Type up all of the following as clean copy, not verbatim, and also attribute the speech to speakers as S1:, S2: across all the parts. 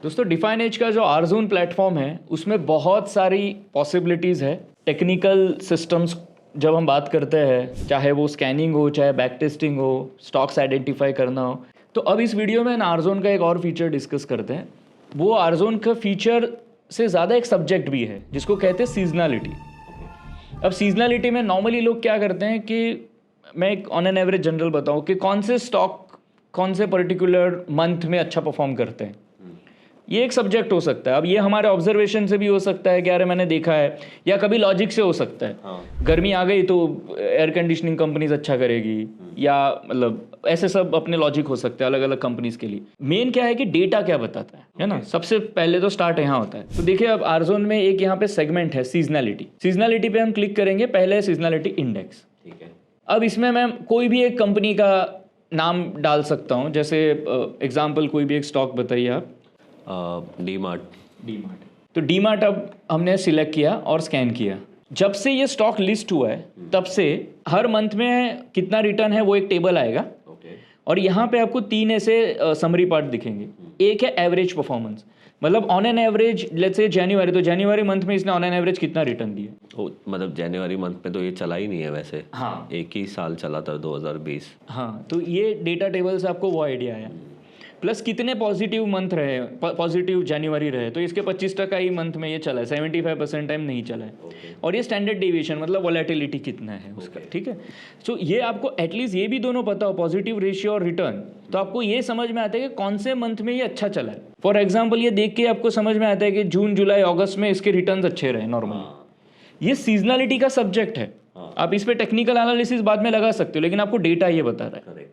S1: दोस्तों define as का जो आरजोन प्लेटफॉर्म है उसमें बहुत सारी पॉसिबिलिटीज़ है। टेक्निकल सिस्टम्स जब हम बात करते हैं, चाहे वो स्कैनिंग हो, चाहे बैक टेस्टिंग हो, स्टॉक्स आइडेंटिफाई करना हो, तो अब इस वीडियो में आरजोन का एक और फीचर डिस्कस करते हैं। वो आरजोन का फीचर से ज़्यादा एक सब्जेक्ट भी है जिसको कहते हैं सीजनलिटी। अब सीजनलिटी में नॉर्मली लोग क्या करते हैं कि मैं एक ऑन एन एवरेज जनरल बताऊं कि कौन से स्टॉक कौन से पर्टिकुलर मंथ में अच्छा परफॉर्म करते हैं, ये एक सब्जेक्ट हो सकता है। अब ये हमारे ऑब्जर्वेशन से भी हो सकता है कि अरे मैंने देखा है, या कभी लॉजिक से हो सकता है। गर्मी आ गई तो एयर कंडीशनिंग कंपनीज अच्छा करेगी, या मतलब ऐसे सब अपने लॉजिक हो सकते हैं अलग अलग कंपनीज के लिए। मेन क्या है कि डेटा क्या बताता है ना। सबसे पहले तो स्टार्ट यहाँ होता है। तो देखिए अब आरजोन में एक यहाँ पे सेगमेंट है सीजनलिटी। सीजनलिटी पे हम क्लिक करेंगे, पहले सीजनलिटी इंडेक्स। ठीक है, अब इसमें मैं कोई भी एक कंपनी का नाम डाल सकता हूँ, जैसे एग्जाम्पल कोई भी एक स्टॉक बताइए आप।
S2: डीमार्ट।
S1: तो डीमार्ट अब हमने सिलेक्ट किया और स्कैन किया। जब से ये स्टॉक लिस्ट हुआ है तब से हर मंथ में कितना रिटर्न है वो एक टेबल आएगा। और यहाँ पे आपको तीन ऐसे समरी पार्ट दिखेंगे। एक है एवरेज परफॉर्मेंस, मतलब on an average let's say January, तो जनवरी मंथ में इसने ऑन एन एवरेज कितना रिटर्न दिया।
S2: मतलब जनवरी मंथ में तो ये चला ही नहीं है वैसे।
S1: हाँ,
S2: एक ही साल चला था 2020।
S1: हाँ, तो ये डेटा टेबल से आपको वो आइडिया आया। प्लस कितने पॉजिटिव मंथ रहे, पॉजिटिव जनवरी रहे, तो इसके 25% ही मंथ में ये चला है, 75% टाइम नहीं चला है। और ये स्टैंडर्ड डेविएशन मतलब वॉलेटिलिटी कितना है उसका। ठीक है, सो ये आपको एटलीस्ट ये भी दोनों पता हो, पॉजिटिव रेशियो और रिटर्न, तो आपको ये समझ में आता है कि कौन से मंथ में ये अच्छा चला है। फॉर एग्जाम्पल ये देख के आपको समझ में आता है कि जून जुलाई अगस्त में इसके रिटर्न अच्छे रहे नॉर्मली। ये सीजनलिटी का सब्जेक्ट है। आप इस पर टेक्निकल एनालिसिस बाद में लगा सकते हो, लेकिन आपको डेटा ये बता रहा है।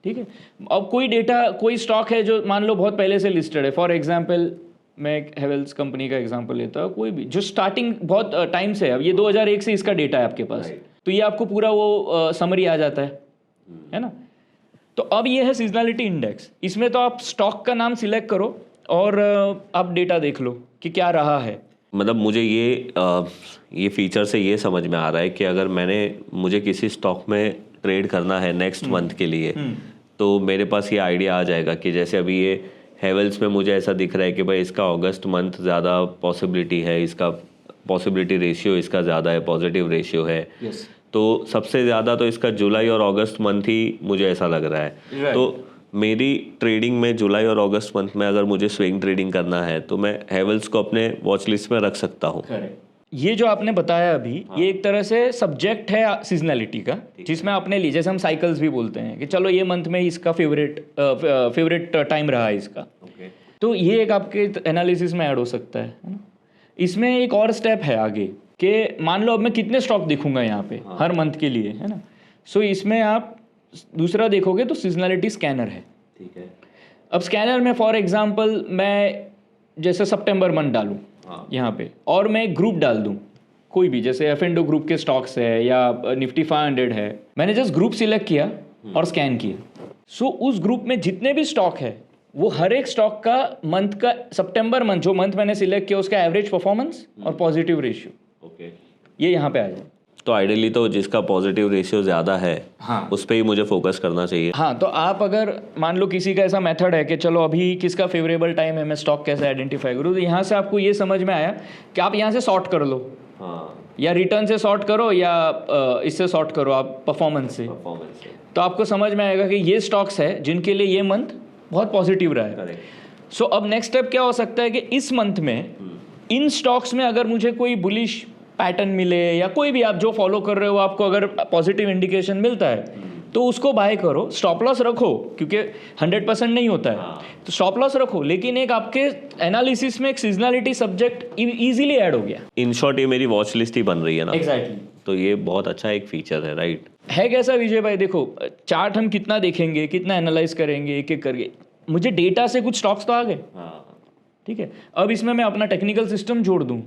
S1: ठीक है, अब कोई डेटा, कोई स्टॉक है जो मान लो बहुत पहले से लिस्टेड है। फॉर एग्जांपल मैं एक हेवेल्स कंपनी का एग्जांपल लेता हूँ, कोई भी जो स्टार्टिंग बहुत टाइम से है, अब ये 2001 से इसका डेटा है आपके पास, तो ये आपको पूरा वो समरी आ जाता है ना। तो अब ये है सीजनलिटी इंडेक्स। इसमें तो आप स्टॉक का नाम सिलेक्ट करो और आप डेटा देख लो कि क्या रहा है।
S2: मतलब मुझे ये फीचर से ये समझ में आ रहा है कि अगर मुझे किसी स्टॉक में ट्रेड करना है नेक्स्ट मंथ के लिए, तो मेरे पास ये आइडिया आ जाएगा कि जैसे अभी ये हेवेल्स में मुझे ऐसा दिख रहा है कि भाई इसका अगस्त मंथ ज़्यादा पॉसिबिलिटी है, इसका पॉसिबिलिटी रेशियो इसका ज़्यादा है, पॉजिटिव रेशियो है। तो सबसे ज़्यादा तो इसका जुलाई और अगस्त मंथ ही मुझे ऐसा लग रहा है। तो मेरी ट्रेडिंग में जुलाई और अगस्त मंथ में अगर मुझे स्विंग ट्रेडिंग करना है तो मैं हेवेल्स को अपने वॉच लिस्ट में रख सकता हूँ।
S1: ये जो आपने बताया अभी, ये एक तरह से सब्जेक्ट है सीजनलिटी का, जिसमें आपने ली, जैसे हम साइकिल्स भी बोलते हैं कि चलो ये मंथ में इसका फेवरेट टाइम रहा है इसका। तो ये एक आपके एनालिसिस में ऐड हो सकता है ना। इसमें एक और स्टेप है आगे कि मान लो अब मैं कितने स्टॉक देखूंगा यहाँ पे हर मंथ के लिए, है ना। सो इसमें आप दूसरा देखोगे तो सीजनलिटी स्कैनर है।
S2: ठीक है,
S1: अब स्कैनर में फॉर एग्जांपल मैं जैसे सितंबर मंथ डालूं यहाँ पे, और मैं एक ग्रुप डाल दूं कोई भी, जैसे F&O ग्रुप के स्टॉक्स है या निफ्टी 500 है। मैंने जस्ट ग्रुप सिलेक्ट किया और स्कैन किया। सो उस ग्रुप में जितने भी स्टॉक है वो हर एक स्टॉक का मंथ का, सितंबर मंथ जो मंथ मैंने सिलेक्ट किया उसका एवरेज परफॉर्मेंस और पॉजिटिव रेशियो, ये यहाँ पे आ जाए।
S2: तो आइडियली तो जिसका पॉजिटिव रेशियो ज़्यादा है, हाँ, उस पर ही मुझे फोकस करना चाहिए।
S1: हाँ, तो आप अगर मान लो किसी का ऐसा मेथड है कि चलो अभी किसका फेवरेबल टाइम है, मैं स्टॉक कैसे आइडेंटिफाई करूँ, तो यहाँ से आपको ये समझ में आया कि आप यहाँ से सॉर्ट कर लो। हाँ, या रिटर्न से सॉर्ट करो या इससे सॉर्ट करो आप परफॉर्मेंस से। तो आपको समझ में आएगा कि ये स्टॉक्स है जिनके लिए ये मंथ बहुत पॉजिटिव रहा है। सो अब नेक्स्ट स्टेप क्या हो सकता है कि इस मंथ में इन स्टॉक्स में अगर मुझे कोई बुलिश पैटर्न मिले या कोई भी आप जो फॉलो कर रहे हो आपको अगर पॉजिटिव इंडिकेशन मिलता है तो उसको बाय करो। स्टॉप लॉस रखो क्योंकि 100% नहीं होता है, तो स्टॉप लॉस रखो, लेकिन एक आपके एनालिसिस में एक सीजनलिटी सब्जेक्ट इजीली ऐड हो गया।
S2: इन शॉर्ट ये मेरी वॉच लिस्ट ही बन रही है ना।
S1: एग्जैक्टली।
S2: तो ये बहुत अच्छा एक फीचर है, राइट
S1: है। कैसा विजय भाई, देखो चार्ट हम कितना देखेंगे, कितना एनालाइज करेंगे एक एक करके, मुझे डेटा से कुछ स्टॉक्स तो आ गए। ठीक है, अब इसमें मैं अपना टेक्निकल सिस्टम जोड़ दूं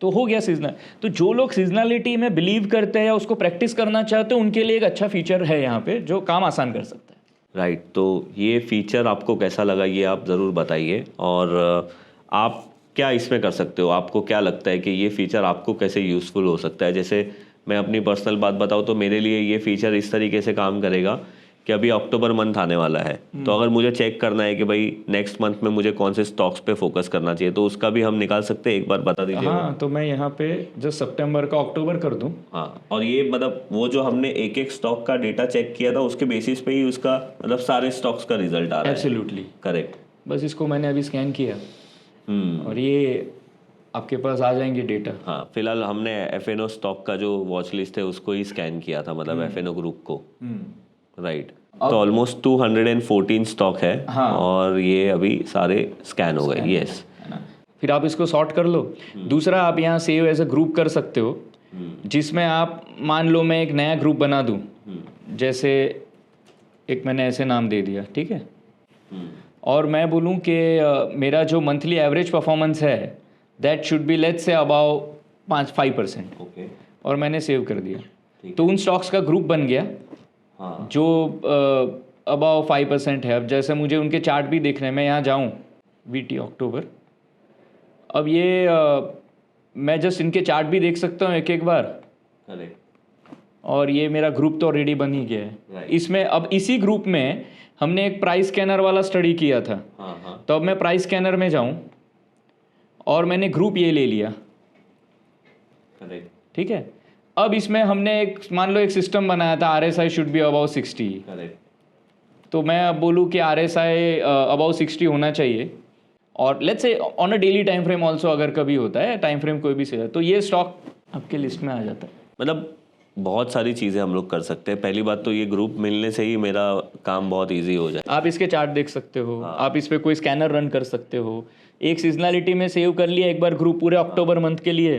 S1: तो हो गया सीजनल। तो जो लोग सीजनलिटी में बिलीव करते हैं या उसको प्रैक्टिस करना चाहते हैं उनके लिए एक अच्छा फीचर है यहाँ पे जो काम आसान कर सकता है।
S2: राइट, तो ये फीचर आपको कैसा लगा ये आप ज़रूर बताइए, और आप क्या इसमें कर सकते हो, आपको क्या लगता है कि ये फीचर आपको कैसे यूज़फुल हो सकता है। जैसे मैं अपनी पर्सनल बात बताऊँ तो मेरे लिए ये फीचर इस तरीके से काम करेगा कि अभी अक्टूबर मंथ आने वाला है, तो अगर मुझे चेक करना है कि भाई नेक्स्ट मंथ में मुझे कौन से स्टॉक्स पे फोकस करना चाहिए, तो उसका भी हम निकाल सकते हैं, एक बार बता दीजिए।
S1: हाँ, तो मैं यहाँ पे जो सितंबर का अक्टूबर कर दूँ।
S2: हाँ, और ये मतलब वो जो हमने एक एक स्टॉक का डेटा चेक किया था उसके बेसिस पे ही उसका मतलब सारे स्टॉक्स का रिजल्ट आ रहा है।
S1: Absolutely
S2: correct.
S1: बस इसको मैंने अभी स्कैन किया और ये आपके पास आ जाएंगे डेटा।
S2: हाँ, फिलहाल हमने एफएनओ स्टॉक का जो वॉच लिस्ट है उसको ही स्कैन किया था, मतलब एफएनओ ग्रुप को, राइट। तो ऑलमोस्ट 214 स्टॉक है।
S1: हाँ।
S2: और ये अभी सारे स्कैन हो गए। यस,
S1: फिर आप इसको सॉर्ट कर लो। दूसरा, आप यहाँ सेव एज अ ग्रुप कर सकते हो, जिसमें आप मान लो मैं एक नया ग्रुप बना दूँ, जैसे एक मैंने ऐसे नाम दे दिया, ठीक है, और मैं बोलूँ कि मेरा जो मंथली एवरेज परफॉर्मेंस है that should be let's say about 5%
S2: okay,
S1: और मैंने सेव कर दिया, तो उन स्टॉक्स का ग्रुप बन गया।
S2: हाँ,
S1: जो अबाउ 5% है। अब जैसे मुझे उनके चार्ट भी देखने हैं, मैं यहाँ जाऊँ वीटी अक्टूबर, अब ये मैं जस्ट इनके चार्ट भी देख सकता हूँ एक एक बार,
S2: करेक्ट,
S1: और ये मेरा ग्रुप तो ऑलरेडी बन ही गया है।
S2: Right.
S1: इसमें अब इसी ग्रुप में हमने एक प्राइस स्कैनर वाला स्टडी किया था,
S2: हाँ,
S1: तो अब मैं प्राइस स्कैनर में जाऊँ और मैंने ग्रुप ये ले लिया,
S2: करेक्ट,
S1: ठीक है। अब इसमें हमने एक मान लो एक सिस्टम बनाया था, RSI should be about 60,
S2: correct,
S1: तो मैं अब बोलूँ कि RSI अबाउ 60 होना चाहिए, और let's say on a daily time frame also अगर कभी होता है टाइम फ्रेम कोई भी से, तो ये स्टॉक आपके लिस्ट में आ जाता है।
S2: मतलब बहुत सारी चीज़ें हम लोग कर सकते हैं। पहली बात तो ये ग्रुप मिलने से ही मेरा काम बहुत इजी हो जाए।
S1: आप इसके चार्ट देख सकते हो, आप इस पे कोई स्कैनर रन कर सकते हो, एक सीजनलिटी में सेव कर लिया एक बार ग्रुप पूरे अक्टूबर मंथ के लिए,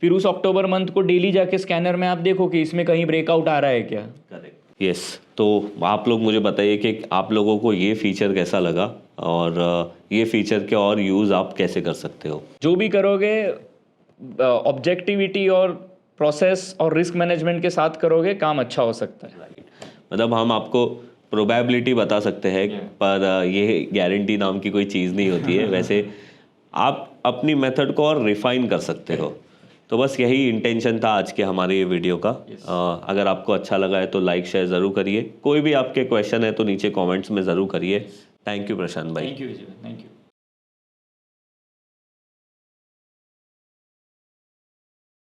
S1: फिर उस अक्टूबर मंथ को डेली जाके स्कैनर में आप देखो कि इसमें कहीं ब्रेकआउट आ रहा है क्या।
S2: Correct, yes. तो आप लोग मुझे बताइए कि आप लोगों को ये फीचर कैसा लगा, और ये फीचर के और यूज़ आप कैसे कर सकते हो।
S1: जो भी करोगे ऑब्जेक्टिविटी और प्रोसेस और रिस्क मैनेजमेंट के साथ करोगे, काम अच्छा हो सकता है।
S2: मतलब हम आपको प्रोबेबिलिटी बता सकते हैं, पर ये गारंटी नाम की कोई चीज़ नहीं होती है। वैसे आप अपनी मेथड को और रिफाइन कर सकते हो। तो बस यही इंटेंशन था आज के हमारे ये वीडियो का। अगर आपको अच्छा लगा है तो लाइक शेयर ज़रूर करिए। कोई भी आपके क्वेश्चन है तो नीचे कमेंट्स में ज़रूर करिए। थैंक यू प्रशांत भाई।
S1: Thank you.